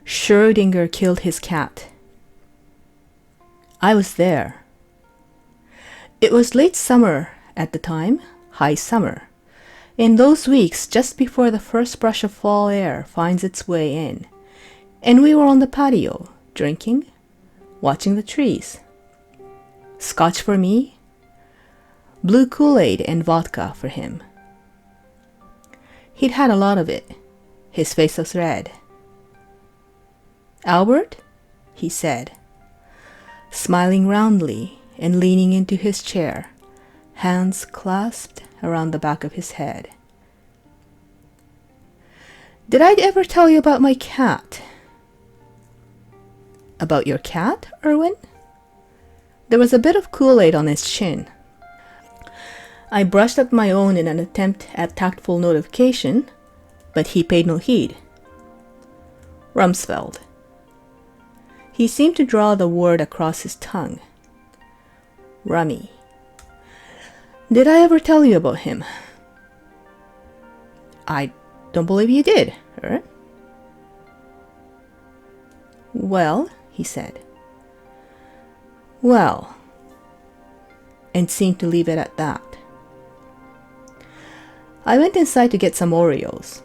Schrodinger killed his cat. I was there. It was late summer at the time, high summer. In those weeks just before the first brush of fall air finds its way in. And we were on the patio, drinking, watching the trees. Scotch for me, blue Kool-Aid and vodka for him. He'd had a lot of it. His face was red. "Albert?" he said, smiling roundly and leaning into his chair, hands clasped around the back of his head. "Did I ever tell you about my cat?" "About your cat, Erwin?" There was a bit of Kool-Aid on his chin. I brushed at my own in an attempt at tactful notification, but he paid no heed. "Rumsfeld." He seemed to draw the word across his tongue. "Rummy. Did I ever tell you about him?" "I don't believe you did, "Well," he said. "Well," and seemed to leave it at that. I went inside to get some Oreos.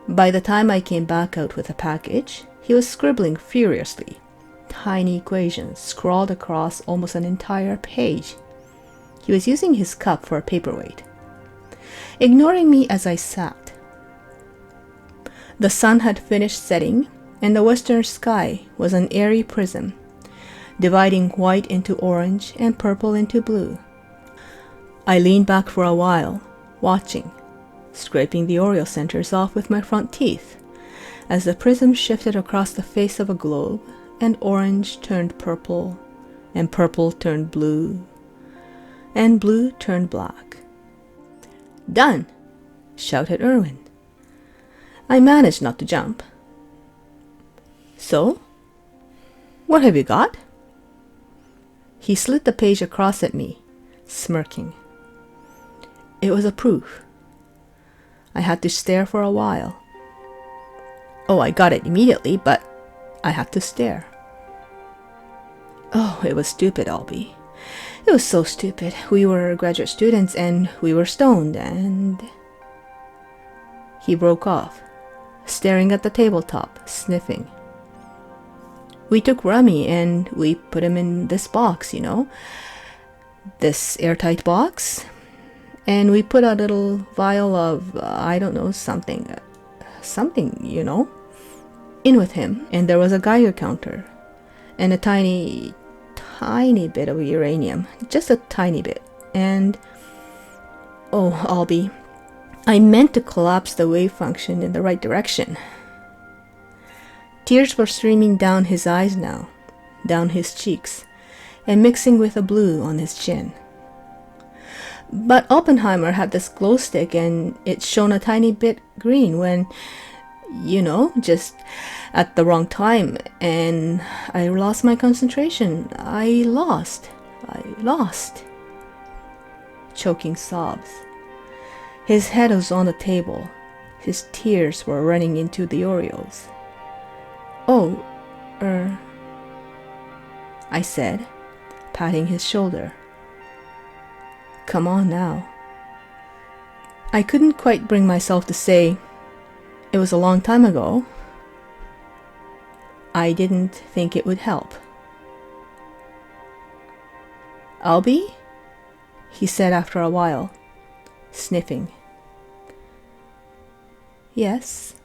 By the time I came back out with a package, he was scribbling furiously, tiny equations scrawled across almost an entire page. He was using his cup for a paperweight, ignoring me as I sat. The sun had finished setting, and the western sky was an airy prism, dividing white into orange and purple into blue. I leaned back for a while, watching, scraping the Oreo centers off with my front teeth, as the prism shifted across the face of a globe, and orange turned purple, and purple turned blue, and blue turned black. "Done!" shouted Erwin. I managed not to jump. "So? What have you got?" He slid the page across at me, smirking. It was a proof. I had to stare for a while. Oh, I got it immediately, but I had to stare. Oh, it was stupid, Albie. It was so stupid. We were graduate students and we were stoned and... He broke off, staring at the tabletop, sniffing. "We took Rummy and we put him in this box, you know, this airtight box. And we put a little vial of, I don't know, something, you know, in with him. And there was a Geiger counter and a tiny bit of uranium, just a tiny bit. And, oh, Albie, I meant to collapse the wave function in the right direction." Tears were streaming down his eyes now, down his cheeks, and mixing with the blue on his chin. "But Oppenheimer had this glow stick and it shone a tiny bit green when, you know, just at the wrong time, and I lost my concentration. I lost. Choking sobs. His head was on the table. His tears were running into the Oreos. "Oh, I said, patting his shoulder. "Come on now." I couldn't quite bring myself to say, "It was a long time ago." I didn't think it would help. "Albie?" he said after a while, sniffing. "Yes."